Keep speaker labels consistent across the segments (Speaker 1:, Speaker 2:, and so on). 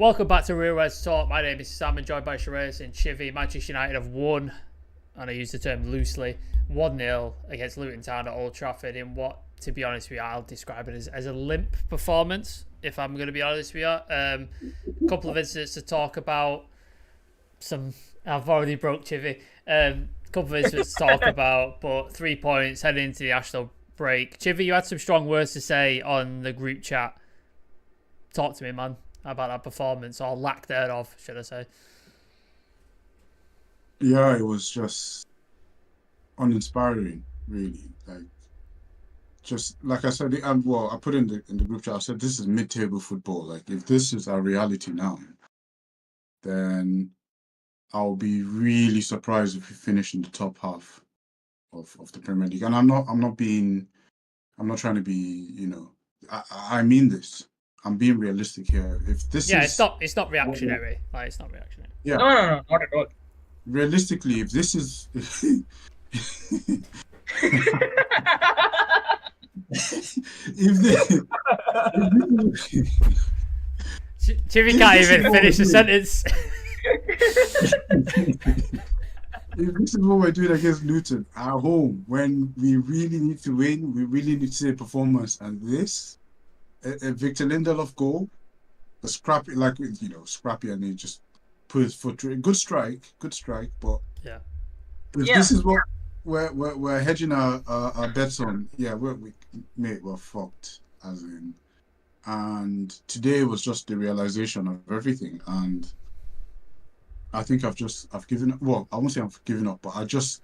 Speaker 1: Welcome back to Real Reds Talk. My name is Sam, and joined by Sherez and Chivy. Manchester United have won, and I use the term loosely, 1-0 against Luton Town at Old Trafford in what, to be honest with you, I'll describe it as a limp performance, if I'm going to be honest with you. A couple of incidents to talk about. I've already broke Chivy. Couple of incidents to talk about, but 3 points heading into the Arsenal break. Chivy, you had some strong words to say on the group chat. Talk to me, man, about that performance, or lack thereof, should I say.
Speaker 2: Yeah, it was just uninspiring, really. Just like I said, I put in the group chat, I said, this is mid-table football. Like, if this is our reality now, then I'll be really surprised if we finish in the top half of the Premier League. And I'm not trying to be, I mean this. I'm being realistic here. If this is
Speaker 1: it's not reactionary. It's not reactionary.
Speaker 2: Yeah.
Speaker 3: No, not at all.
Speaker 2: Realistically, if this is
Speaker 1: Chivy can't even finish the sentence.
Speaker 2: If this is what we're doing against Luton at home, when we really need to win, we really need to see a performance, and this, a Victor Lindelof goal, a scrappy, scrappy, and he just put his foot through. Good strike, but
Speaker 1: yeah,
Speaker 2: if this is what we're hedging our bets on, we're fucked, as in. And today was just the realization of everything, and I think I've given up. Well, I won't say I've given up, but I just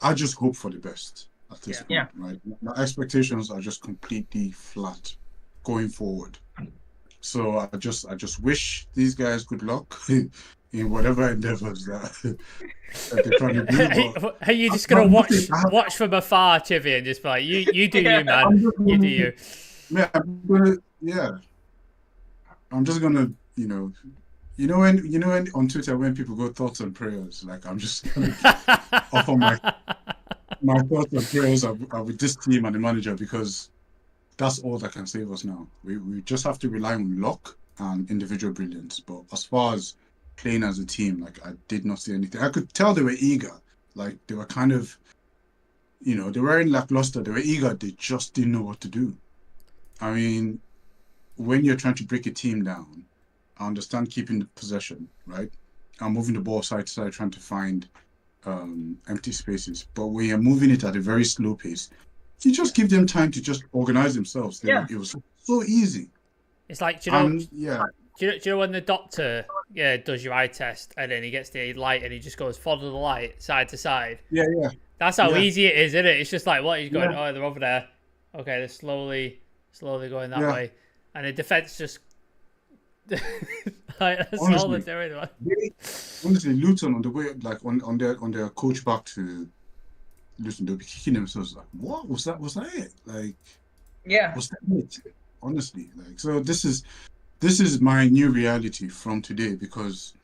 Speaker 2: hope for the best at this point, right? My expectations are just completely flat going forward. So I just wish these guys good luck in whatever endeavors that they're trying to do.
Speaker 1: Are you just gonna watch from afar, Chivy, and just be like, you do you, man, you do you.
Speaker 2: I'm just gonna, when on Twitter when people go thoughts and prayers, like I'm just gonna offer my thoughts and prayers are with this team and the manager, because that's all that can save us now. We just have to rely on luck and individual brilliance. But as far as playing as a team, like, I did not see anything. I could tell they were eager. Like, they were kind of, they weren't lackluster. They were eager. They just didn't know what to do. I mean, when you're trying to break a team down, I understand keeping the possession, right? And moving the ball side to side, trying to find empty spaces. But when you're moving it at a very slow pace, you just give them time to just organize themselves. It was so easy.
Speaker 1: It's like, do you know when the doctor does your eye test and then he gets the light and he just goes follow the light side to side?
Speaker 2: Yeah.
Speaker 1: That's how easy it is, isn't it? It's just like, what he's going, oh, they're over there. Okay, they're slowly going that way. And the defense just that's honestly, all they're doing. Like.
Speaker 2: Honestly, Luton on the way, like on their coach back to Luton, they'll be kicking themselves like, what was that? Was that it? Like, was that it? Honestly, like, so this is my new reality from today, because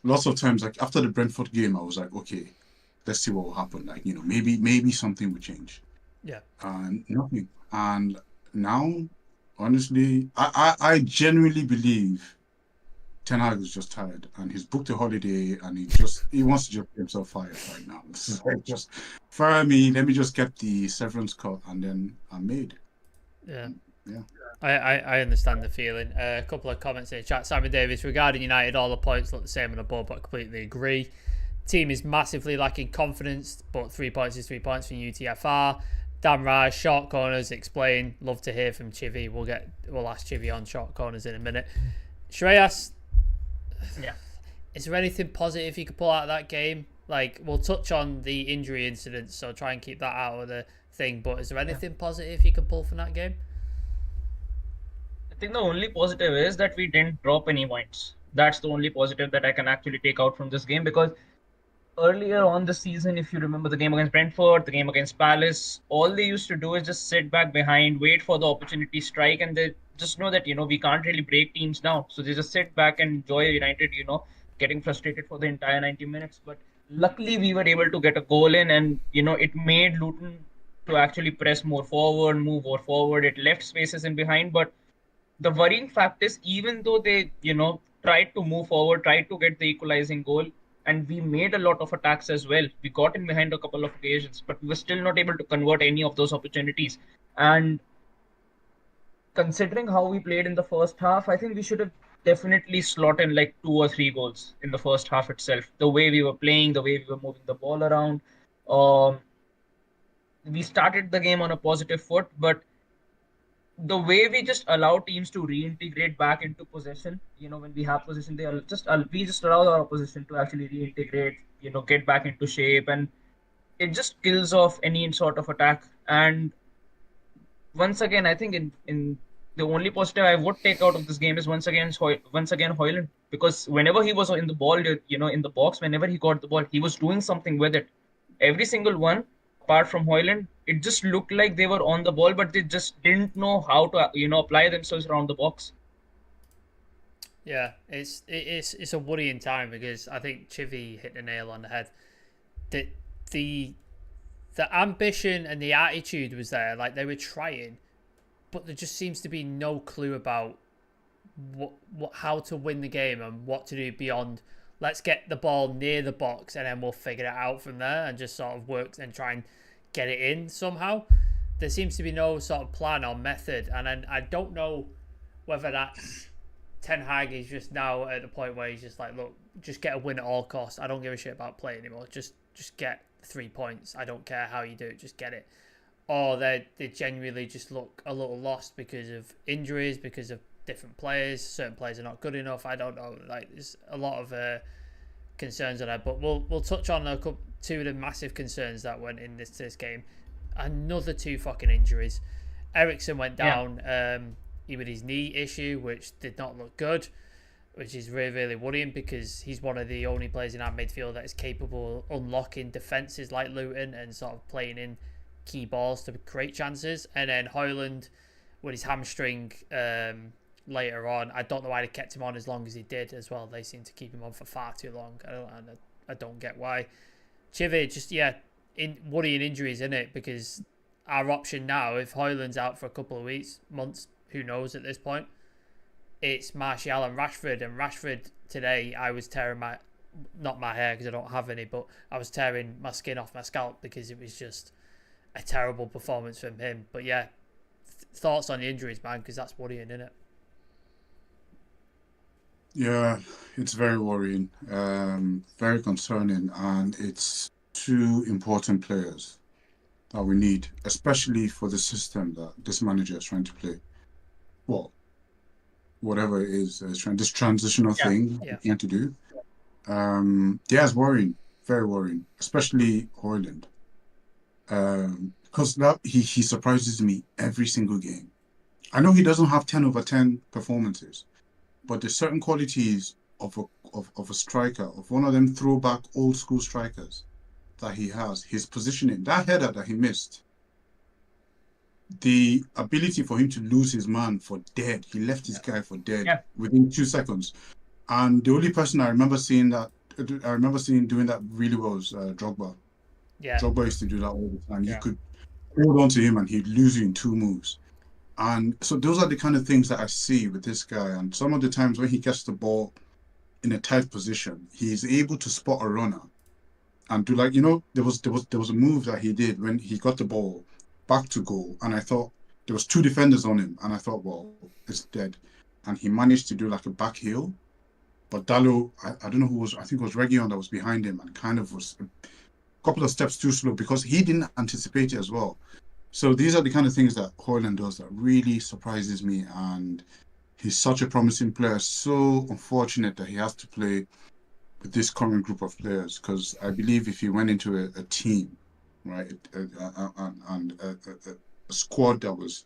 Speaker 2: lots of times, like after the Brentford game, I was like, okay, let's see what will happen. Like, maybe something will change.
Speaker 1: Yeah.
Speaker 2: And nothing. And now, honestly, I genuinely believe Ten Hag is just tired, and he's booked a holiday, and he wants to just get himself fired right now. This is like, just fire me, let me just get the severance cut, and then I'm made.
Speaker 1: Yeah.
Speaker 2: Yeah.
Speaker 1: I understand the feeling. A couple of comments in the chat. Simon Davis, regarding United, all the points look the same on the board, but I completely agree. Team is massively lacking confidence, but 3 points is 3 points from UTFR. Dan Raj, short corners, explain. Love to hear from Chivy. We'll ask Chivy on short corners in a minute. Shreyas, is there anything positive you could pull out of that game? Like, we'll touch on the injury incident, so try and keep that out of the thing, but is there anything positive you can pull from that game?
Speaker 3: I think the only positive is that we didn't drop any points. That's the only positive that I can actually take out from this game, because earlier on the season, if you remember the game against Brentford, the game against Palace, all they used to do is just sit back behind, wait for the opportunity, strike, and they just know that, we can't really break teams down. So they just sit back and enjoy United, getting frustrated for the entire 90 minutes. But luckily, we were able to get a goal in, and, it made Luton to actually press more forward, move more forward. It left spaces in behind, but the worrying fact is, even though they, tried to move forward, tried to get the equalizing goal, and we made a lot of attacks as well. We got in behind a couple of occasions, but we were still not able to convert any of those opportunities. And considering how we played in the first half, I think we should have definitely slotted in like 2 or 3 goals in the first half itself. The way we were playing, the way we were moving the ball around. Um, we started the game on a positive foot, but the way we just allow teams to reintegrate back into possession, when we have possession, we just allow our opposition to actually reintegrate, get back into shape, and it just kills off any sort of attack. And once again, I think in the only positive I would take out of this game is once again Hoyland, because whenever he was in the ball, in the box, whenever he got the ball, he was doing something with it. Every single one, apart from Hoyland, it just looked like they were on the ball, but they just didn't know how to apply themselves around the box.
Speaker 1: Yeah, it's a worrying time, because I think Chivy hit the nail on the head. The ambition and the attitude was there, like they were trying, but there just seems to be no clue about how to win the game and what to do beyond. Let's get the ball near the box and then we'll figure it out from there, and just sort of work and try and get it in somehow. There seems to be no sort of plan or method, and I don't know whether that's Ten Hag is just now at the point where he's just like, look, just get a win at all costs. I don't give a shit about play anymore. Just get 3 points. I don't care how you do it. Just get it. Or they genuinely just look a little lost because of injuries, because of different players. Certain players are not good enough. I don't know. Like, there's a lot of concerns on that. But we'll touch on two of the massive concerns that went in this game. Another 2 fucking injuries. Eriksen went down. With his knee issue, which did not look good, which is really, really worrying, because he's one of the only players in our midfield that is capable of unlocking defences like Luton and sort of playing in key balls to create chances. And then Hoyland with his hamstring later on. I don't know why they kept him on as long as he did as well. They seem to keep him on for far too long. I don't get why. Chivy, just, worrying injuries, isn't it? Because our option now, if Hoyland's out for a couple of weeks, months, who knows at this point, it's Martial and Rashford. And Rashford today, I was tearing not my hair because I don't have any, but I was tearing my skin off my scalp because it was just a terrible performance from him. But yeah, thoughts on the injuries, man, because that's worrying, isn't it?
Speaker 2: Yeah, it's very worrying, very concerning, and it's 2 important players that we need, especially for the system that this manager is trying to play. Well, whatever it is, this transitional thing you have to do. It's worrying, very worrying, especially Hoyland. Because now he surprises me every single game. I know he doesn't have 10 over 10 performances, but there's certain qualities of a striker, of one of them throwback old school strikers that he has. His positioning, that header that he missed, the ability for him to lose his man for dead. He left his guy for dead within 2 seconds. And the only person I remember seeing doing that really well was Drogba. Yeah. Drogba used to do that all the time. You could hold on to him and he'd lose you in 2 moves. And so those are the kind of things that I see with this guy. And some of the times when he gets the ball in a tight position, he's able to spot a runner and do, like, there was a move that he did when he got the ball back to goal, and I thought there was 2 defenders on him, and I thought, well, it's dead. And he managed to do like a back heel, but Dallo, I don't know who was, I think it was Reguilon that was behind him, and kind of was a couple of steps too slow because he didn't anticipate it as well. So these are the kind of things that Hoyland does that really surprises me, and he's such a promising player. So unfortunate that he has to play with this current group of players, because I believe if he went into a team, right, and a squad that was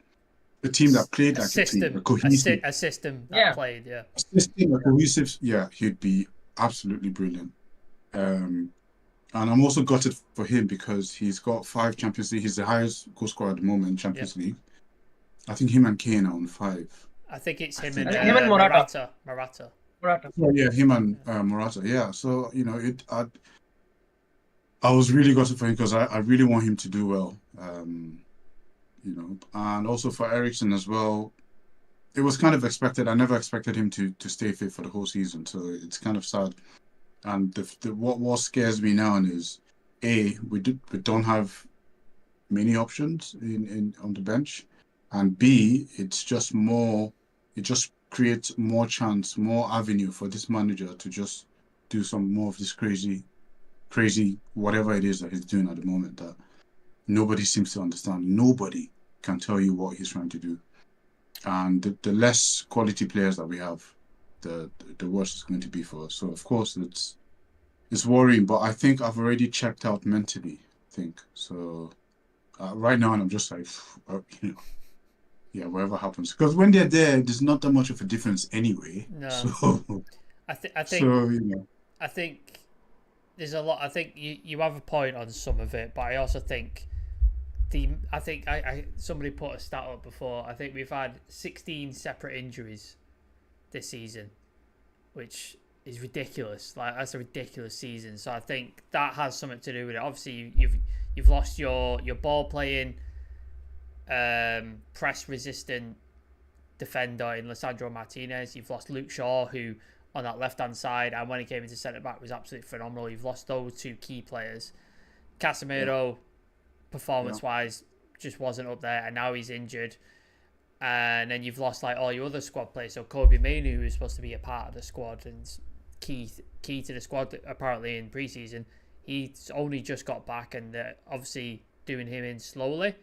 Speaker 2: a team that played like a team, a cohesive,
Speaker 1: a system that played, a
Speaker 2: system, a cohesive, he'd be absolutely brilliant. And I'm also gutted for him because he's got 5 Champions League. He's the highest goal scorer at the moment in Champions League. I think him and Kane are on 5.
Speaker 1: I think it's him
Speaker 3: and Morata.
Speaker 2: Oh, yeah, him and Morata. Yeah, so I was really gutted for him because I really want him to do well, and also for Eriksen as well. it was kind of expected. I never expected him to stay fit for the whole season, so it's kind of sad. And what scares me now is, we don't have many options in on the bench, and B, it's just more. It just creates more chance, more avenue for this manager to just do some more of this crazy whatever it is that he's doing at the moment that nobody seems to understand. Nobody can tell you what he's trying to do. And the less quality players that we have, the worse it's going to be for us. So of course it's worrying, but I think I've already checked out mentally. I think so. Right now, and I'm just like, yeah, whatever happens. Because when they're there, there's not that much of a difference anyway.
Speaker 1: No.
Speaker 2: So
Speaker 1: I think
Speaker 2: so
Speaker 1: I think there's a lot. I think you have a point on some of it, but I also think I somebody put a stat up before. I think we've had 16 separate injuries this season, which is ridiculous. Like, that's a ridiculous season. So I think that has something to do with it. Obviously, you've lost your ball playing, press resistant defender in Lisandro Martinez. You've lost Luke Shaw, who on that left hand side, and when he came into centre back, was absolutely phenomenal. You've lost those two key players. Casemiro, performance wise, just wasn't up there, and now he's injured. And then you've lost like all your other squad players. So Kobe Mainoo, who was supposed to be a part of the squad and key to the squad apparently in pre-season, he's only just got back, and they're obviously doing him in slowly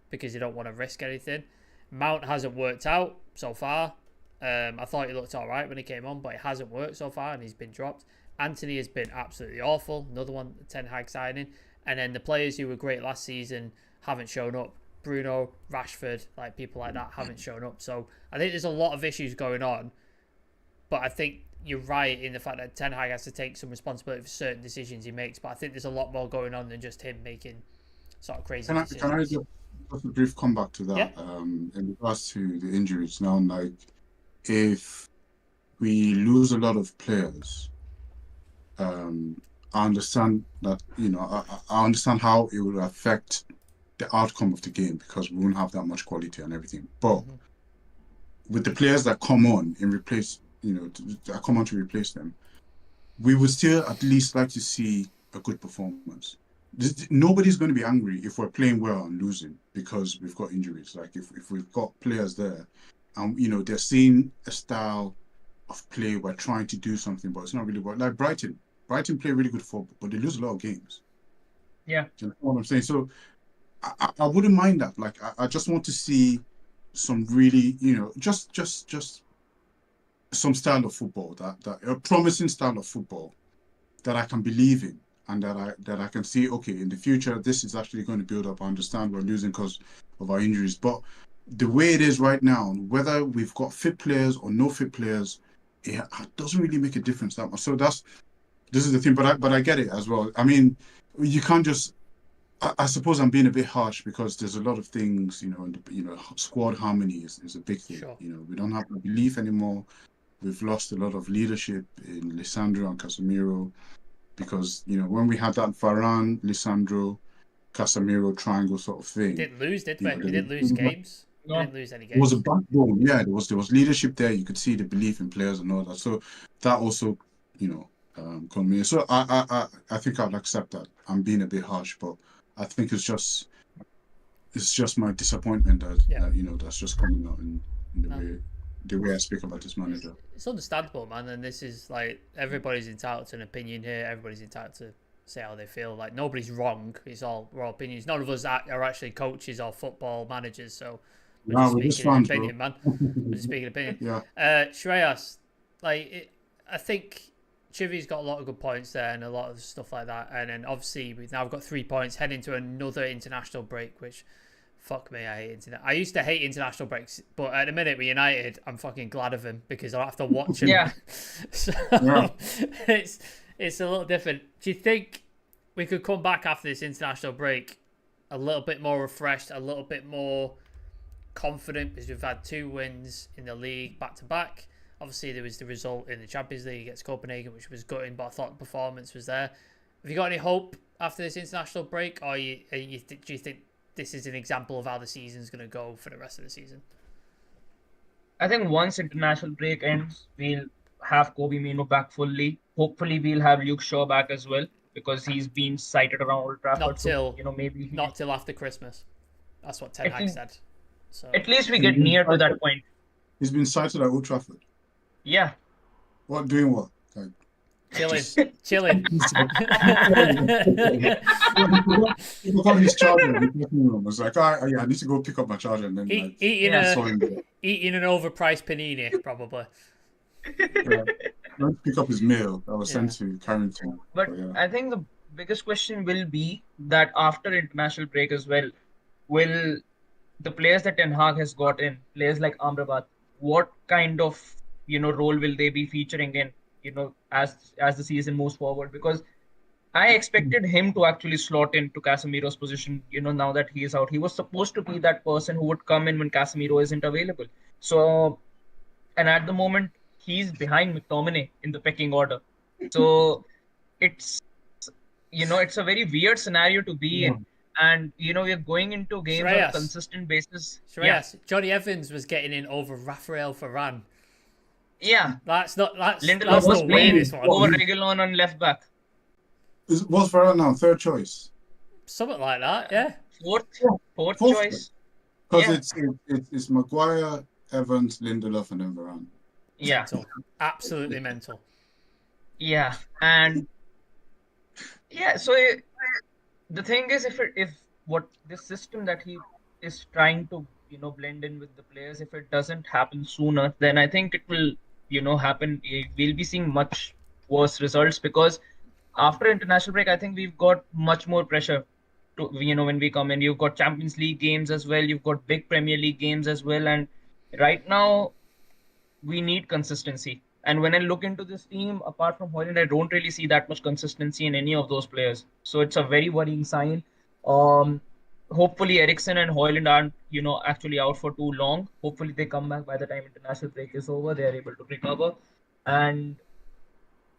Speaker 1: because they don't want to risk anything. Mount hasn't worked out so far. I thought he looked all right when he came on, but it hasn't worked so far, and he's been dropped. Anthony has been absolutely awful. Another one, Ten Hag signing. And then the players who were great last season haven't shown up. Bruno, Rashford, like people like that haven't shown up. So I think there's a lot of issues going on. But I think you're right in the fact that Ten Hag has to take some responsibility for certain decisions he makes. But I think there's a lot more going on than just him making sort of crazy decisions.
Speaker 2: Can I just a brief comeback to that?
Speaker 1: Yeah.
Speaker 2: In regards to the injuries now, like if we lose a lot of players, I understand that, I understand how it will affect the outcome of the game because we won't have that much quality and everything. But with the players that come on and replace, that come on to replace them, we would still at least like to see a good performance. Nobody's going to be angry if we're playing well and losing because we've got injuries. Like if we've got players there and, they're seeing a style of play, we're trying to do something, but it's not really what, like Brighton play really good football, but they lose a lot of games.
Speaker 3: Yeah.
Speaker 2: Do you know what I'm saying? So I wouldn't mind that. Like I just want to see some really, just some style of football that a promising style of football that I can believe in and that I can see, okay, in the future this is actually going to build up. I understand we're losing because of our injuries, but the way it is right now, whether we've got fit players or no fit players, it doesn't really make a difference that much. So this is the thing, but I get it as well. I mean, you can't just. I suppose I'm being a bit harsh because there's a lot of things, and squad harmony is a big thing.
Speaker 1: Sure.
Speaker 2: We don't have the belief anymore. We've lost a lot of leadership in Lisandro and Casemiro because when we had that Varane, Lisandro, Casemiro triangle sort of thing.
Speaker 1: Didn't lose, did we? We didn't lose games.
Speaker 3: No.
Speaker 1: We didn't lose any games.
Speaker 2: It was a backbone. Yeah, there was leadership there. You could see the belief in players and all that. So that also, culminated. So I think I'd accept that. I'm being a bit harsh, but I think it's just my disappointment that that's just coming out in the way I speak about this manager.
Speaker 1: It's understandable, man, and this is like everybody's entitled to an opinion here. Everybody's entitled to say how they feel. Like nobody's wrong. It's all raw opinions. None of us are actually coaches or football managers, so we're just speaking opinion, man. We're just speaking opinion.
Speaker 2: Yeah.
Speaker 1: Shreyas, I think Chivy's got a lot of good points there and a lot of stuff like that. And then obviously we've now got 3 points heading to another international break, which fuck me, I hate I used to hate international breaks, but at the minute with United, I'm fucking glad of him because I don't have to watch him.
Speaker 3: Yeah.
Speaker 1: So it's a little different. Do you think we could come back after this international break a little bit more refreshed, a little bit more confident because we've had 2 wins in the league back to back? Obviously, there was the result in the Champions League against Copenhagen, which was gutting, but I thought the performance was there. Have you got any hope after this international break, or do you think this is an example of how the season's going to go for the rest of the season?
Speaker 3: I think once international break ends, we'll have Kobe Mino back fully. Hopefully, we'll have Luke Shaw back as well because he's been cited around Old
Speaker 1: Not
Speaker 3: Trafford. So
Speaker 1: till
Speaker 3: maybe
Speaker 1: not till after Christmas. That's what Ten
Speaker 3: at
Speaker 1: Hag
Speaker 3: least,
Speaker 1: said. So
Speaker 3: at least we
Speaker 2: He's
Speaker 3: get
Speaker 2: been
Speaker 3: near to that
Speaker 2: cited.
Speaker 3: point.
Speaker 2: He's been cited at Old Trafford.
Speaker 3: Yeah.
Speaker 2: What doing what? Like
Speaker 1: chilling,
Speaker 2: just
Speaker 1: chilling.
Speaker 2: he forgot his charger in the dressing room. Was like, yeah, I need to go pick up my charger, and then like
Speaker 1: eating
Speaker 3: Yeah.
Speaker 2: saw him there.
Speaker 1: eating an overpriced panini, probably.
Speaker 2: Yeah. Went to pick up his mail that was
Speaker 1: Yeah.
Speaker 2: sent to Carrington.
Speaker 3: But
Speaker 2: Yeah.
Speaker 3: I think the biggest question will be that after international break as well, will the players that Ten Hag has got in, players like Amrabat, what kind of role will they be featuring in, as the season moves forward? Because I expected him to actually slot into Casemiro's position, now that he is out. He was supposed to be that person who would come in when Casemiro isn't available. So, and at the moment, he's behind McTominay in the pecking order. So it's it's a very weird scenario to be
Speaker 2: Yeah.
Speaker 3: in. And we're going into games on a
Speaker 1: Shreyas.
Speaker 3: consistent basis. Yeah.
Speaker 1: Shreyas, Johnny Evans was getting in over Rafael Varane.
Speaker 3: Yeah.
Speaker 1: That's
Speaker 3: Lindelof was
Speaker 1: the
Speaker 3: playing
Speaker 1: weirdest one.
Speaker 3: over Reguilon on left back.
Speaker 2: What's Varane now? Third choice.
Speaker 1: Something like that, yeah.
Speaker 3: Fourth
Speaker 2: Fourth
Speaker 3: choice.
Speaker 2: Because
Speaker 3: Yeah.
Speaker 2: it's Maguire, Evans, Lindelof, and then Varane.
Speaker 3: Yeah.
Speaker 1: Mental. Absolutely mental.
Speaker 3: Yeah. And yeah, so the thing is, if what this system that he is trying to blend in with the players, if it doesn't happen sooner, then I think it will happen. We'll be seeing much worse results because after international break, I think we've got much more pressure to when we come in. You've got Champions League games as well. You've got big Premier League games as well, and right now we need consistency. And when I look into this team, apart from Hoyland, I don't really see that much consistency in any of those players. So it's a very worrying sign. Um, Hopefully Ericsson and Hoyland aren't, actually out for too long. Hopefully they come back by the time international break is over. They are able to recover. And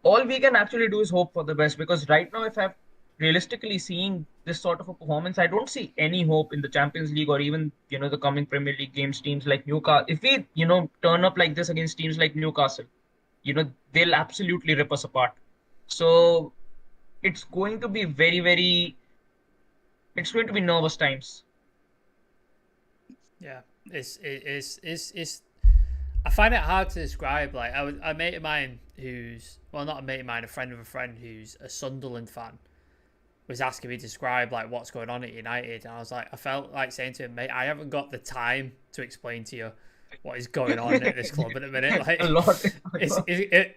Speaker 3: all we can actually do is hope for the best because right now, if I'm realistically seeing this sort of a performance, I don't see any hope in the Champions League or even the coming Premier League games. Teams like Newcastle, if we turn up like this against teams like Newcastle, they'll absolutely rip us apart. So it's going to be it's going to be nervous times.
Speaker 1: Yeah, it's. I find it hard to describe. Like a mate of mine who's not a mate of mine, a friend of a friend who's a Sunderland fan, was asking me to describe like what's going on at United, and I felt like saying to him, mate, I haven't got the time to explain to you what is going on at this club at the minute. Like,
Speaker 3: A lot.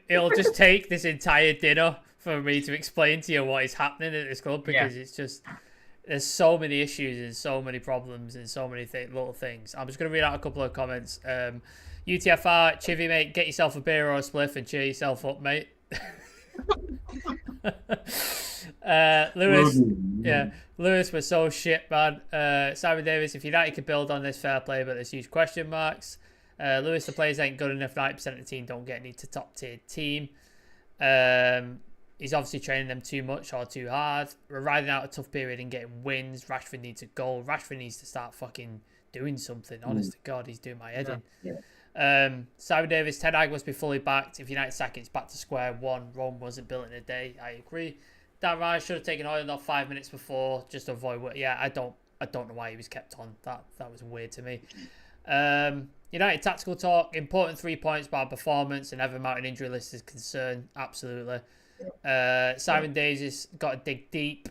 Speaker 1: it'll just take this entire dinner for me to explain to you what is happening at this club because it's just. There's so many issues and so many problems and so many little things. I'm just going to read out a couple of comments. UTFR, Chivy, mate, get yourself a beer or a spliff and cheer yourself up, mate. Lewis, Lewis was so shit, man. Simon Davis, if United could build on this, fair play, but there's huge question marks. Lewis, the players ain't good enough. 90% of the team don't get any to top tier team. He's obviously training them too much or too hard. We're riding out a tough period and getting wins. Rashford needs a goal. Rashford needs to start fucking doing something. Honest to God, he's doing my head in.
Speaker 3: Yeah.
Speaker 1: Simon Davis, Ten Hag must be fully backed. If United sack it, it's back to square one. Rome wasn't built in a day. I agree. Dan Ryan should have taken Hoyland off 5 minutes before just to avoid what. Yeah, I don't know why he was kept on. That was weird to me. United tactical talk. Important 3 points by performance and never mountain injury list is concerned. Absolutely. Simon Davies got to dig deep.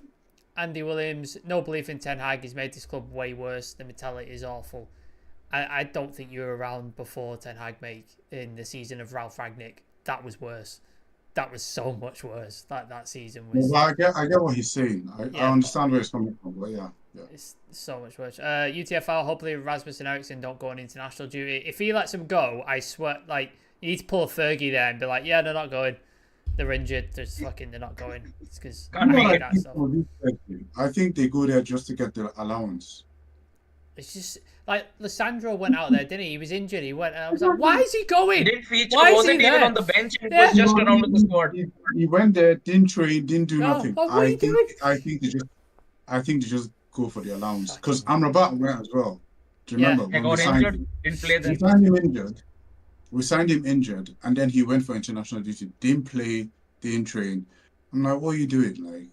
Speaker 1: Andy Williams, no belief in Ten Hag. He's made this club way worse. The mentality is awful. I don't think you were around before Ten Hag, mate, in the season of Ralph Rangnick. That was worse. That was so much worse. That season was.
Speaker 2: Well, I get what he's saying. I understand where it's coming from, but yeah.
Speaker 1: It's so much worse. UTFL, hopefully Rasmus and Ericsson don't go on international duty. If he lets them go, I swear, like, you need to pull a Fergie there and be like, yeah, they're not going. They're injured. They're not going. It's because
Speaker 2: I think they go there just to get their allowance.
Speaker 1: It's just like Lissandro went out there, didn't he? He was injured. He went. And I was like, why is he going?
Speaker 3: He didn't feature.
Speaker 1: Why
Speaker 3: Wasn't even on the bench. And was just around with the squad.
Speaker 2: He went there, didn't train, didn't do nothing.
Speaker 1: I
Speaker 2: think they just go for the allowance because Amrabat went as well. Do you remember?
Speaker 3: He got injured. Didn't play
Speaker 2: They
Speaker 3: then.
Speaker 2: signed him injured, We signed him injured, and then he went for international duty. Didn't play, didn't train. I'm like, what are you doing? Like,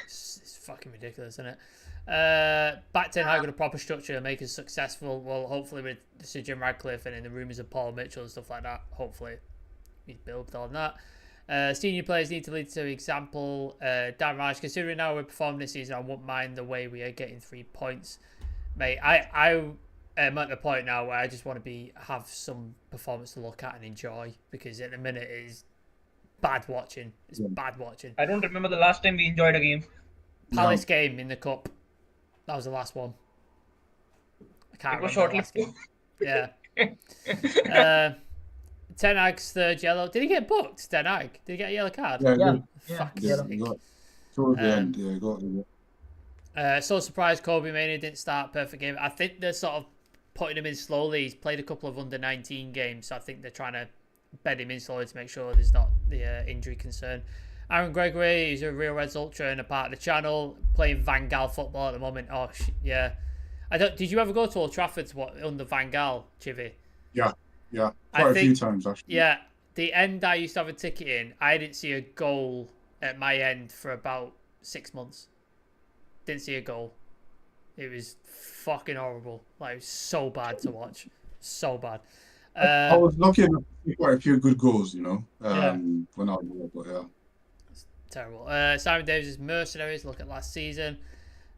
Speaker 1: It's fucking ridiculous, isn't it? Back to how good a proper structure and make us successful. Well, hopefully with Sir Jim Radcliffe and in the rumours of Paul Mitchell and stuff like that. Hopefully, he's built on that. Senior players need to lead to example. Dan Rice, considering how we're performing this season, I wouldn't mind the way we are getting 3 points, mate. I'm at the point now where I just want to have some performance to look at and enjoy, because at the minute it is bad watching. It's bad watching.
Speaker 3: I don't remember the last time we enjoyed a game.
Speaker 1: Palace game in the cup. That was the last one. I can't remember the last game. Yeah. Ten Hag's third yellow. Did he get booked, Ten Hag? Did he get a yellow card?
Speaker 2: yeah.
Speaker 1: Fuck's
Speaker 2: Yeah,
Speaker 1: sake.
Speaker 2: Toward the end, he got it.
Speaker 1: So surprised Kobe Mania didn't start. Perfect game. I think they're sort of putting him in slowly. He's played a couple of under-19 games, so I think they're trying to bed him in slowly to make sure there's not the injury concern. Aaron Gregory is a Real Reds Ultra and a part of the channel, playing Van Gaal football at the moment. Oh, yeah. Did you ever go to Old Trafford under Van Gaal, Chivy?
Speaker 2: Yeah. Quite a few times, actually.
Speaker 1: Yeah. The end I used to have a ticket in, I didn't see a goal at my end for about 6 months. Didn't see a goal. It was fucking horrible. Like, it was so bad to watch. So bad.
Speaker 2: I was lucky enough to see quite a few good goals, when I was there, but yeah.
Speaker 1: Terrible. Simon Davis is Mercenaries. Look at last season.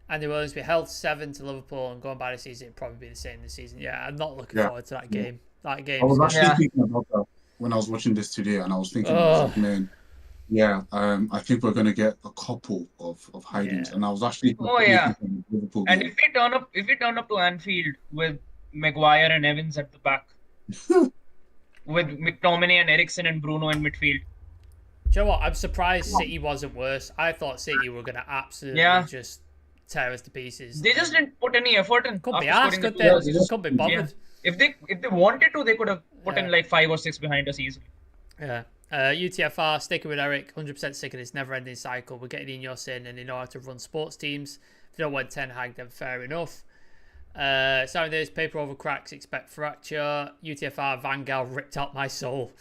Speaker 1: Andy Williams, we held 7 to Liverpool, and going by the season, it'd probably be the same this season. Yeah, I'm not looking forward to that game. That game.
Speaker 2: I was actually thinking about that when I was watching this today, and I was thinking, man, I think we're gonna get a couple of hidings, and I was actually Liverpool
Speaker 3: and
Speaker 2: game.
Speaker 3: if we turn up to Anfield with Maguire and Evans at the back, with McTominay and Eriksen and Bruno in midfield.
Speaker 1: Do you know what? I'm surprised City wasn't worse. I thought City were going to absolutely just tear us to pieces.
Speaker 3: They just didn't put any effort in.
Speaker 1: Couldn't be asked, could they? Couldn't be bothered.
Speaker 3: If they wanted to, they could have put in like 5 or 6 behind us easily.
Speaker 1: Yeah. UTFR, sticking with Eric, 100% sick of this never-ending cycle. We're getting in your sin, and they know how to run sports teams. If they don't want Ten Hag, then fair enough. Simon Davis, paper over cracks, expect fracture. UTFR, Van Gaal ripped out my soul.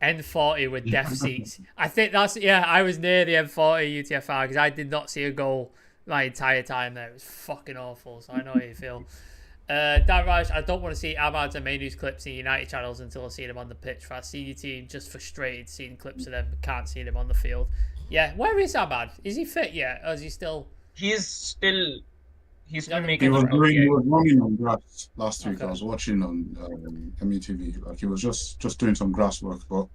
Speaker 1: N40 with death seats. I think I was near the N40 UTFR because I did not see a goal my entire time there. It was fucking awful, so I know how you feel. Dan Raj, I don't want to see Ahmad's and Mainu's clips in United channels until I see them on the pitch. For our senior team, just frustrated seeing clips of them, but can't see them on the field. Yeah, where is Ahmad? Is he fit yet? Or is he still...
Speaker 3: He's still making...
Speaker 2: He was running on grass last week. I was watching on MUTV. Like, he was just doing some grass work, but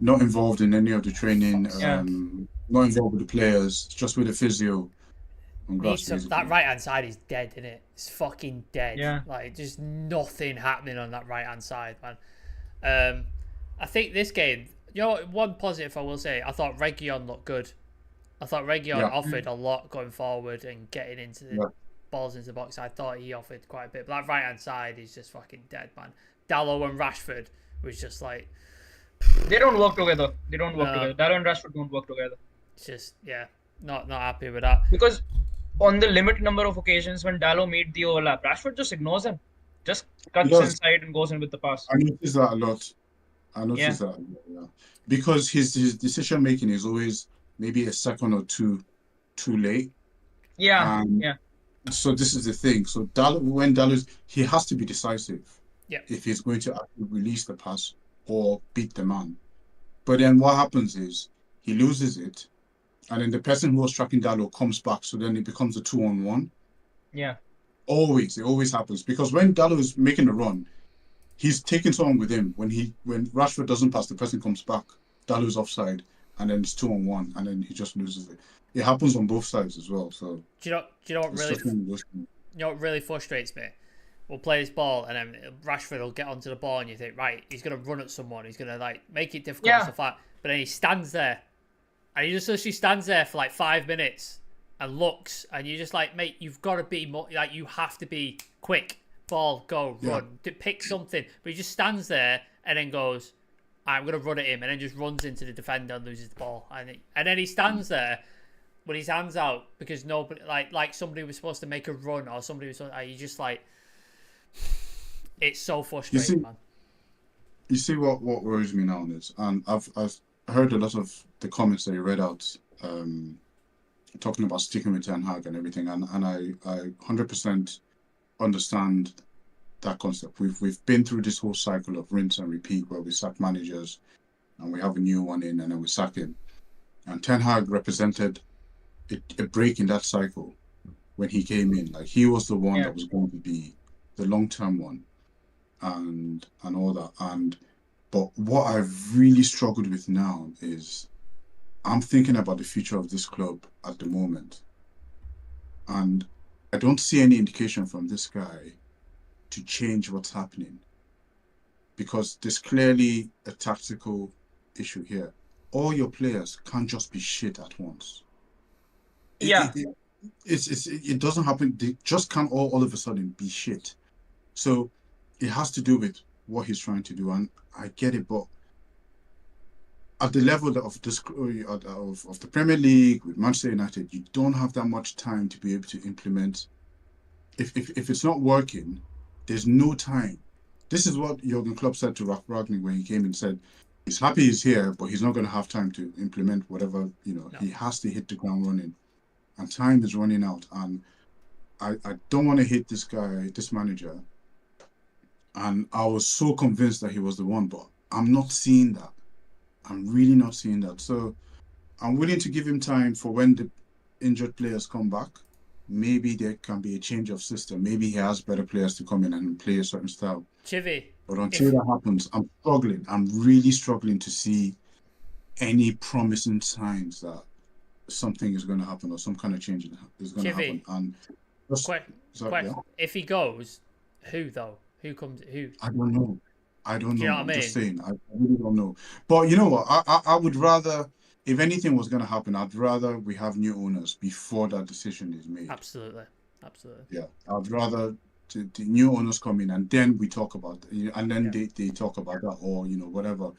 Speaker 2: not involved in any of the training, not involved with the players, just with the physio.
Speaker 1: That right hand side is dead, isn't it? It's fucking dead.
Speaker 3: Yeah.
Speaker 1: Like, just nothing happening on that right hand side, man. I think this game, one positive I will say, I thought Reguilon looked good. I thought Reguilon offered a lot going forward and getting into the balls into the box. I thought he offered quite a bit, but that right hand side is just fucking dead, man. Dalot and Rashford was just like,
Speaker 3: they don't work together. Dalot and Rashford don't work together.
Speaker 1: It's just not happy with that.
Speaker 3: Because on the limited number of occasions when Dalot made the overlap, Rashford just ignores him. Just cuts inside and goes in with the pass.
Speaker 2: I notice that a lot. Because his decision making is always maybe a second or two too late. So this is the thing. So Dalot, he has to be decisive.
Speaker 1: Yeah.
Speaker 2: If he's going to actually release the pass or beat the man. But then what happens is he loses it, and then the person who was tracking Dalot comes back, so then it becomes a 2-on-1.
Speaker 3: Yeah.
Speaker 2: It always happens, because when Dalot is making a run, he's taking someone with him. When Rashford doesn't pass, the person comes back, Dalot's offside, and then it's 2-on-1, and then he just loses it. It happens on both sides as well. So
Speaker 1: do you know what really frustrates me? We'll play this ball, and then Rashford will get onto the ball, and you think, right, he's gonna run at someone, he's gonna like make it difficult and stuff like that. But then he stands there, and he just literally stands there for like 5 minutes and looks, and you're just like, mate, you've got to be more like, you have to be quick. Ball, go, run, to pick something. But he just stands there and then goes, I'm gonna run at him, and then just runs into the defender and loses the ball, and then he stands there with his hands out because nobody, like somebody was supposed to make a run, or somebody was. You just like, it's so frustrating, man.
Speaker 2: you see what worries me now is, and I've heard a lot of the comments that you read out, talking about sticking with Ten Hag and everything, and I 100% understand that concept. We've been through this whole cycle of rinse and repeat where we sack managers and we have a new one in and then we sack him. And Ten Hag represented a break in that cycle when he came in. Like he was the one
Speaker 3: Yeah.
Speaker 2: that was going to be the long-term one and all that. But what I've really struggled with now is I'm thinking about the future of this club at the moment. And I don't see any indication from this guy to change what's happening. Because there's clearly a tactical issue here. All your players can't just be shit at once.
Speaker 3: Yeah.
Speaker 2: It doesn't happen. They just can't all of a sudden be shit. So it has to do with what he's trying to do, and I get it. But at the level of this of the Premier League with Manchester United, you don't have that much time to be able to implement. If it's not working, there's no time. This is what Jurgen Klopp said to Ragnick when he came and said he's happy he's here, but he's not going to have time to implement whatever,
Speaker 1: No.
Speaker 2: He has to hit the ground running, and time is running out. And I don't want to hit this guy, this manager. And I was so convinced that he was the one, but I'm not seeing that. I'm really not seeing that. So I'm willing to give him time for when the injured players come back. Maybe there can be a change of system. Maybe he has better players to come in and play a certain style.
Speaker 1: Chivy.
Speaker 2: But until that happens, I'm struggling. I'm really struggling to see any promising signs that something is going to happen or some kind of change is going to happen. And just,
Speaker 1: if he goes, who though? Who comes? Who?
Speaker 2: I don't know.
Speaker 1: Do you know what I mean?
Speaker 2: Just saying. I really don't know. But you know what? I would rather, if anything was going to happen, I'd rather we have new owners before that decision is made.
Speaker 1: Absolutely.
Speaker 2: Yeah, I'd rather the new owners come in and then we talk about it, and then they talk about that or whatever.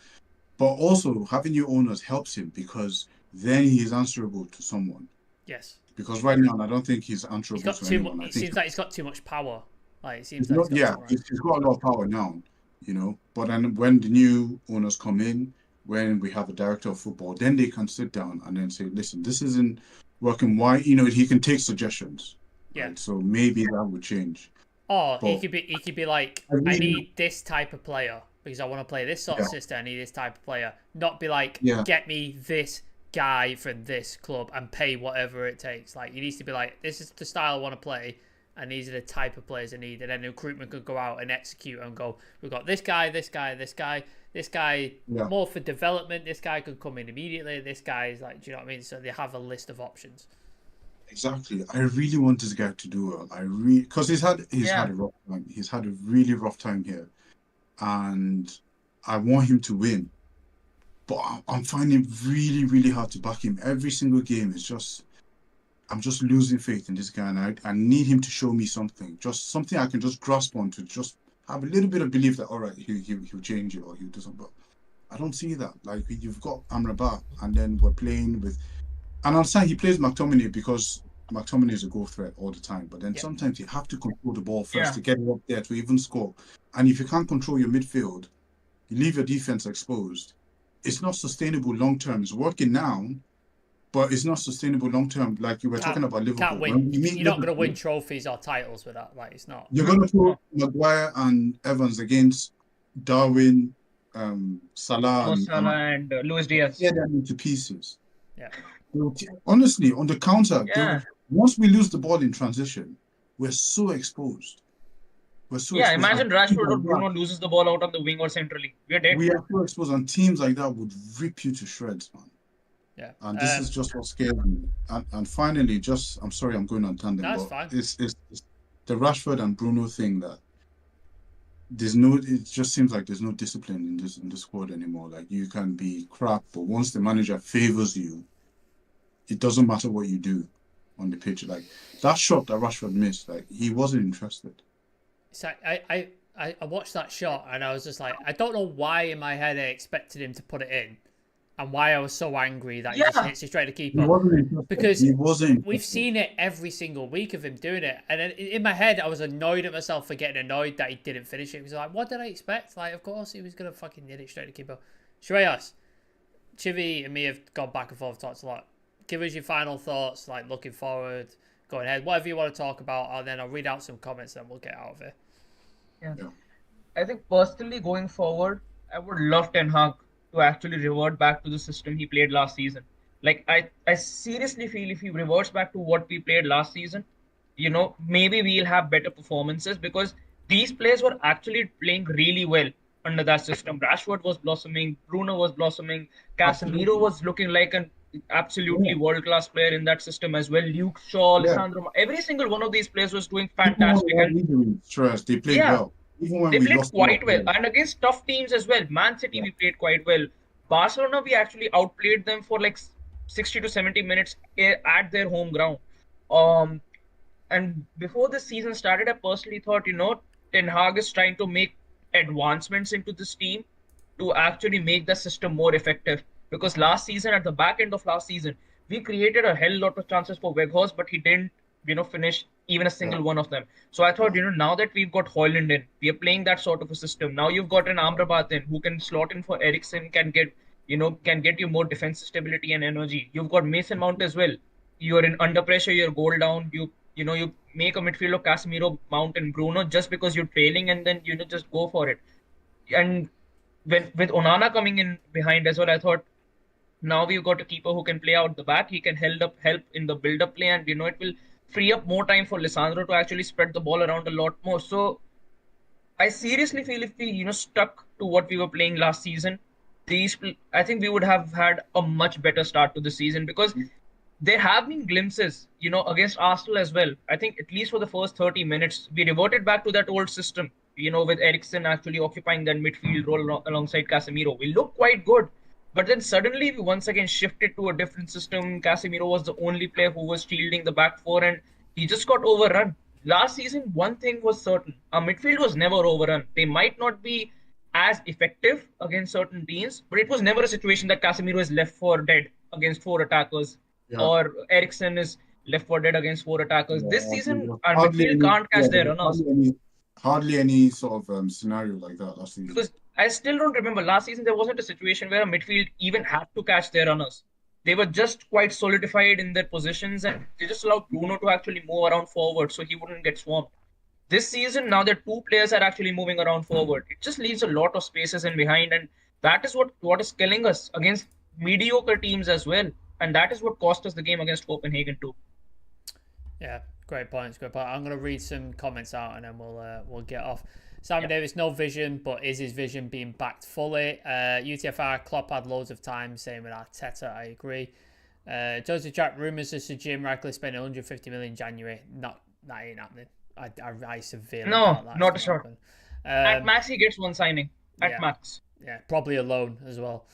Speaker 2: But also having new owners helps him because then he is answerable to someone.
Speaker 1: Yes.
Speaker 2: Because right now I don't think he's answerable to anyone.
Speaker 1: It seems like he's got too much power. Like it seems
Speaker 2: like he's got a lot of power now. But then when the new owners come in, when we have a director of football, then they can sit down and then say, listen, this isn't working. Why? He can take suggestions.
Speaker 1: Yeah.
Speaker 2: Right? So maybe that would change.
Speaker 1: Or he could be like, I need this type of player because I want to play this sort of system. I need this type of player. Not be like, get me this guy from this club and pay whatever it takes. Like, he needs to be like, this is the style I want to play. And these are the type of players I need. And then the recruitment could go out and execute and go, we've got this guy, more for development. This guy could come in immediately. This guy is like, do you know what I mean? So they have a list of options.
Speaker 2: Exactly. I really want this guy to do well. Because he's had a rough time. He's had a really rough time here. And I want him to win. But I'm finding it really, really hard to back him. Every single game is just... I'm just losing faith in this guy, and I need him to show me something, just something I can just grasp on to just have a little bit of belief that, all right, he'll change it or he'll do something. But I don't see that. Like, you've got Amrabat, and then we're playing with... And I'm saying he plays McTominay because McTominay is a goal threat all the time. But then sometimes you have to control the ball first to get it up there to even score. And if you can't control your midfield, you leave your defense exposed. It's not sustainable long term. It's working now, but it's not sustainable long term. Like you were talking about Liverpool.
Speaker 1: Can't win. You're not going to win trophies or titles with that. Like, it's not.
Speaker 2: You're going to put Maguire and Evans against Darwin, Salah,
Speaker 3: and Luis Diaz.
Speaker 2: Get them into pieces.
Speaker 1: Yeah.
Speaker 2: Honestly, on the counter, once we lose the ball in transition, we're so exposed.
Speaker 3: Imagine Rashford or Bruno loses the ball out on the wing or centrally. We're dead.
Speaker 2: We are so exposed, and teams like that would rip you to shreds, man.
Speaker 1: Yeah.
Speaker 2: And this is just what scares me. And finally, I'm sorry I'm going on tandem,
Speaker 1: that's
Speaker 2: but
Speaker 1: fine.
Speaker 2: It's the Rashford and Bruno thing that it just seems like there's no discipline in this squad anymore. Like, you can be crap, but once the manager favors you, it doesn't matter what you do on the pitch. Like, that shot that Rashford missed, like, he wasn't interested.
Speaker 1: So I watched that shot and I was just like, I don't know why in my head I expected him to put it in. and why I was so angry that he just
Speaker 3: Yeah,
Speaker 1: hits it straight to
Speaker 2: He
Speaker 1: keeper.
Speaker 2: wasn't interested.
Speaker 1: Because
Speaker 2: He wasn't
Speaker 1: we've
Speaker 2: interested.
Speaker 1: seen it every single week of him doing it. And then in my head, I was annoyed at myself for getting annoyed that he didn't finish it. It was like, what did I expect? Like, of course he was going to fucking hit it straight to keeper. Shreyas, Chivi and me have gone back and forth, talked a lot. Give us your final thoughts, like looking forward, going ahead, whatever you want to talk about, and then I'll read out some comments and we'll get out of it.
Speaker 3: yeah.
Speaker 2: Yeah.
Speaker 3: I think personally going forward, I would love Ten Hag to actually revert back to the system he played last season. Like I seriously feel if he reverts back to what we played last season, maybe we'll have better performances because these players were actually playing really well under that system. Rashford was blossoming, Bruno was blossoming, Casemiro
Speaker 2: Absolutely.
Speaker 3: was looking like an
Speaker 2: Yeah.
Speaker 3: absolutely world-class player in that system as well. Luke Shaw,
Speaker 2: Yeah.
Speaker 3: Lisandro, every single one of these players was doing
Speaker 2: Even when
Speaker 3: fantastic.
Speaker 2: we had
Speaker 3: And
Speaker 2: injuries, stress, they played
Speaker 3: yeah,
Speaker 2: well. Even when
Speaker 3: they
Speaker 2: we
Speaker 3: played
Speaker 2: lost a lot of
Speaker 3: quite well,
Speaker 2: players.
Speaker 3: and against tough teams as well. Man City,
Speaker 2: Yeah.
Speaker 3: we played quite well. Barcelona, we actually outplayed them for like 60 to 70 minutes at their home ground. Um, and before the season started, I personally thought, Ten Hag is trying to make advancements into this team to actually make the system more effective. Because last season, at the back end of last season, we created a hell lot of chances for Weghorst, but he didn't, finish even a
Speaker 2: Yeah.
Speaker 3: single one of them. So I thought,
Speaker 2: Yeah.
Speaker 3: now that we've got Hoyland in, we are playing that sort of a system. Now you've got an Amrabat in who can slot in for Eriksen, can get you more defensive stability and energy. You've got Mason Mount as well. You're in under pressure, you're goal down. You make a midfield of Casemiro, Mount, and Bruno just because you're trailing, and then just go for it. And when with Onana coming in behind as well, I thought now we've got a keeper who can play out the back. He can help in the build-up play, and it will free up more time for Lisandro to actually spread the ball around a lot more. So I seriously feel if we stuck to what we were playing last season, I think we would have had a much better start to the season because there have been glimpses, against Arsenal as well. I think at least for the first 30 minutes, we reverted back to that old system, with Eriksen actually occupying that midfield role alongside Casemiro. We looked quite good. But then suddenly we once again shifted to a different system. Casemiro was the only player who was shielding the back four and he just got overrun. Last season, one thing was certain. Our midfield was never overrun. They might not be as effective against certain teams, but it was never a situation that Casemiro is left for dead against four attackers
Speaker 2: Yeah.
Speaker 3: or Eriksen is left for dead against four attackers.
Speaker 2: Yeah.
Speaker 3: This season,
Speaker 2: There was
Speaker 3: our
Speaker 2: hardly
Speaker 3: midfield
Speaker 2: any.
Speaker 3: can't
Speaker 2: Yeah.
Speaker 3: catch
Speaker 2: There
Speaker 3: their
Speaker 2: was
Speaker 3: runners.
Speaker 2: hardly any sort of scenario like that last season.
Speaker 3: Because I still don't remember last season there wasn't a situation where a midfield even had to catch their runners. They were just quite solidified in their positions and they just allowed Bruno to actually move around forward so he wouldn't get swamped. This season, now that two players are actually moving around forward, it just leaves a lot of spaces in behind, and that is what is killing us against mediocre teams as well. And that is what cost us the game against Copenhagen too.
Speaker 1: Yeah, great points, great point. I'm going to read some comments out and then we'll get off. Simon Davis, no vision, but is his vision being backed fully? UTFR, Klopp had loads of time, same with Arteta, I agree. Joseph Jack, rumours of Sir Jim Ratcliffe spending 150 million in January. That ain't happening. I severely doubt that.
Speaker 3: Not a shot. At max, he gets one signing. At max.
Speaker 1: Yeah, probably a loan as well.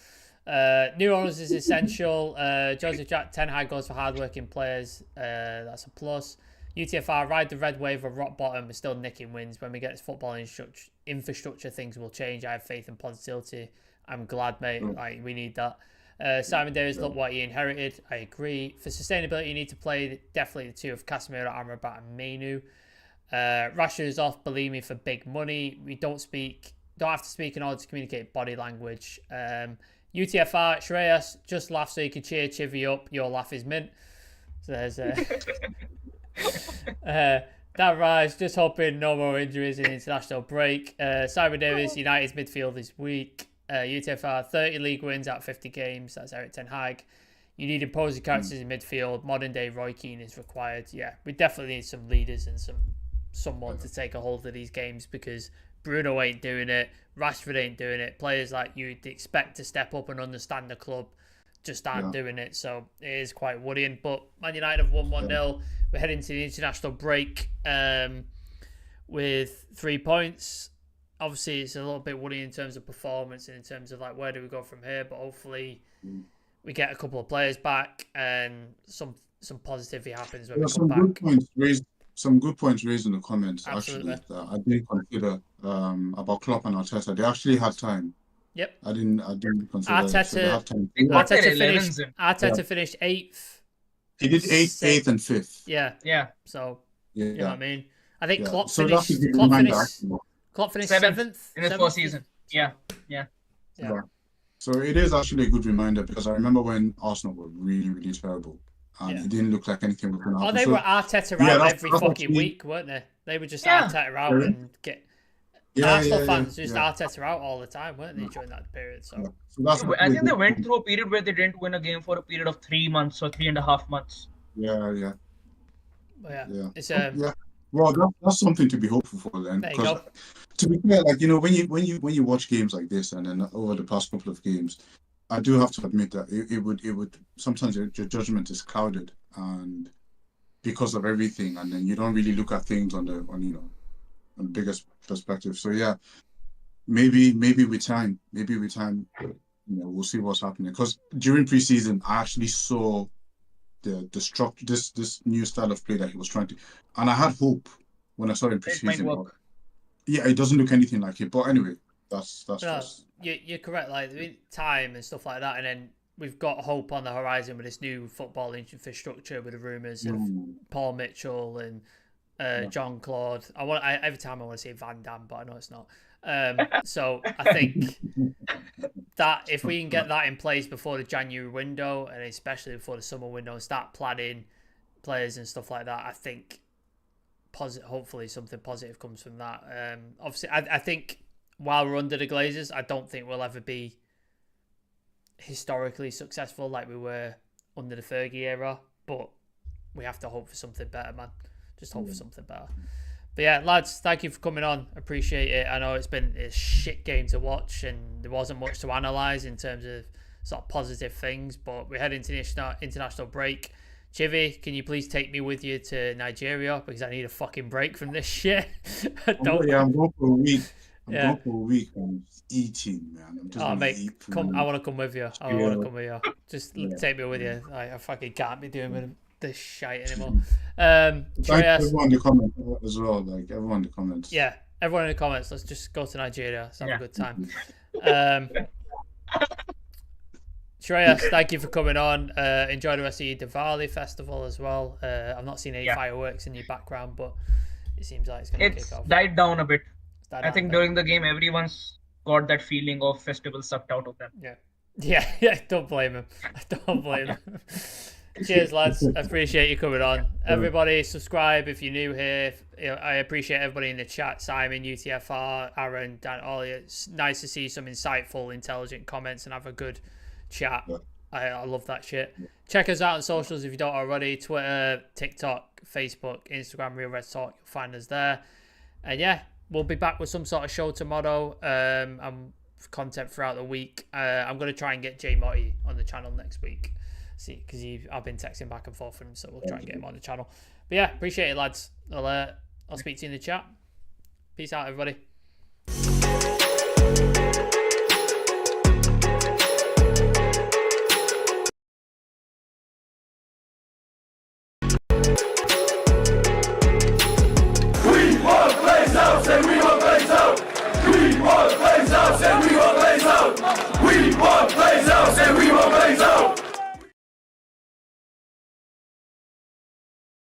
Speaker 1: New owners is essential. Joseph Jack, Ten Hag goes for hardworking players. That's a plus. UTFR, ride the red wave of rock bottom, but still nicking wins. When we get this football infrastructure, things will change. I have faith and positivity. I'm glad, mate. Like, we need that. Simon Davis, look what he inherited. I agree. For sustainability, you need to play definitely the two of Casemiro, Amrabat, and Menu. Rashford is off, believe me, for big money. We don't have to speak in order to communicate body language. UTFR, Shreyas, just laugh so you can cheer Chivy up. Your laugh is mint. So there's that rise, just hoping no more injuries in the international break. Simon Davis, United's midfield this week. UTFR, 30 league wins out of 50 games. That's Eric Ten Hag. You need imposing characters in midfield. Modern day Roy Keane is required. Yeah, we definitely need some leaders and someone to take a hold of these games because Bruno ain't doing it. Rashford ain't doing it. Players like you'd expect to step up and understand the club just aren't doing it. So it is quite worrying. But Man United have won 1-0. We're heading to the international break with 3 points. Obviously, it's a little bit worrying in terms of performance and in terms of like where do we go from here. But hopefully, we get a couple of players back and some positivity happens when we come back.
Speaker 2: Some good points raised in the comments.
Speaker 1: Absolutely.
Speaker 2: Actually, that I did consider about Klopp and Arteta. They actually had time
Speaker 1: Yep.
Speaker 2: I didn't consider that. So they have time.
Speaker 3: They got their
Speaker 1: Arteta
Speaker 3: 11s
Speaker 1: finished.
Speaker 3: in.
Speaker 1: Arteta finished 8th.
Speaker 2: He did 8th and 5th.
Speaker 1: Yeah.
Speaker 3: Yeah.
Speaker 1: So
Speaker 2: Yeah.
Speaker 1: you know what I mean. I think
Speaker 2: Yeah.
Speaker 1: Klopp
Speaker 2: So
Speaker 1: finished.
Speaker 2: that's a good
Speaker 1: Klopp
Speaker 2: reminder,
Speaker 1: finished.
Speaker 2: actually.
Speaker 1: Klopp finished
Speaker 3: Seventh
Speaker 1: 7th
Speaker 3: in his first season. Yeah.
Speaker 1: Yeah.
Speaker 2: So it is actually a good reminder because I remember when Arsenal were really, really terrible and
Speaker 1: Yeah.
Speaker 2: it didn't look like anything was going to happen.
Speaker 1: Oh, they
Speaker 2: So,
Speaker 1: were Arteta
Speaker 2: yeah,
Speaker 1: out
Speaker 2: that's-
Speaker 1: every
Speaker 2: that's
Speaker 1: fucking
Speaker 2: actually-
Speaker 1: week, weren't they? They were just
Speaker 3: Yeah.
Speaker 1: Arteta out
Speaker 2: Yeah.
Speaker 1: and get.
Speaker 2: yeah,
Speaker 1: Arsenal
Speaker 2: yeah,
Speaker 1: fans
Speaker 2: yeah,
Speaker 1: just
Speaker 2: yeah.
Speaker 1: Arteta out all the time, weren't they, during that period? So
Speaker 2: Yeah. So that's
Speaker 3: I
Speaker 2: actually
Speaker 3: think they
Speaker 2: a good
Speaker 3: went
Speaker 2: point.
Speaker 3: through a period where they didn't win a game for a period of 3 months or 3.5 months.
Speaker 2: Yeah.
Speaker 1: but yeah,
Speaker 2: Yeah.
Speaker 1: it's
Speaker 2: Yeah. Well, that's something to be hopeful for then.
Speaker 1: there you
Speaker 2: Because
Speaker 1: go.
Speaker 2: to be fair, like when you watch games like this, and then over the past couple of games, I do have to admit that it would sometimes your judgment is clouded and because of everything, and then you don't really look at things on the biggest perspective. So yeah, maybe with time, we'll see what's happening. Because during preseason, I actually saw the structure, this new style of play that he was trying to, and I had hope when I saw it in
Speaker 3: It might
Speaker 2: preseason.
Speaker 3: work.
Speaker 2: Yeah, it doesn't look anything like it. But anyway, that's
Speaker 1: No,
Speaker 2: just
Speaker 1: you're correct. Like time and stuff like that, and then we've got hope on the horizon with this new football infrastructure with the rumours of Paul Mitchell and John Claude. Every time I want to say Van Damme, but I know it's not. So I think that if we can get that in place before the January window, and especially before the summer window, and start planning players and stuff like that, I think hopefully something positive comes from that. Obviously, I think while we're under the Glazers, I don't think we'll ever be historically successful like we were under the Fergie era, but we have to hope for something better, man. Just hope for something better. But yeah, lads, thank you for coming on. Appreciate it. I know it's been a shit game to watch and there wasn't much to analyse in terms of sort of positive things, but we had international break. Chivy, can you please take me with you to Nigeria because I need a fucking break from this shit.
Speaker 2: I'm going for a week. I'm going for a week. I'm eating, man. I'm just gonna eat.
Speaker 1: I want to come with you. I want to come with you. Just take me with you. I fucking can't be doing with this shite anymore.
Speaker 2: Thank everyone in the comments as well. Like everyone in the comments.
Speaker 1: Yeah, everyone in the comments. Let's just go to Nigeria. Let's have a good time. Shreyas, thank you for coming on. Enjoy the rest of your Diwali festival as well. I've not seen any fireworks in your background, but it seems like it's going to kick off.
Speaker 3: It's died down a bit. I think during the game, everyone's got that feeling of festival sucked out of them.
Speaker 1: Yeah. Don't blame him. Don't blame him. Cheers, lads. I appreciate you coming on. Everybody, subscribe if you're new here. I appreciate everybody in the chat. Simon, UTFR, Aaron, Dan, Ollie. It's nice to see some insightful, intelligent comments and have a good chat. I love that shit. Check us out on socials if you don't already. Twitter, TikTok, Facebook, Instagram, Real Red Talk. You'll find us there. And yeah, we'll be back with some sort of show tomorrow and content throughout the week. I'm going to try and get Jay Motti on the channel next week. See, because I've been texting back and forth with him, so we'll try and get him on the channel. But yeah, appreciate it, lads. I'll speak to you in the chat. Peace out, everybody.
Speaker 4: We want Blaze House and we want Blaze House. We want Blaze House and we want Blaze House. We want Blaze House and we want Blaze House.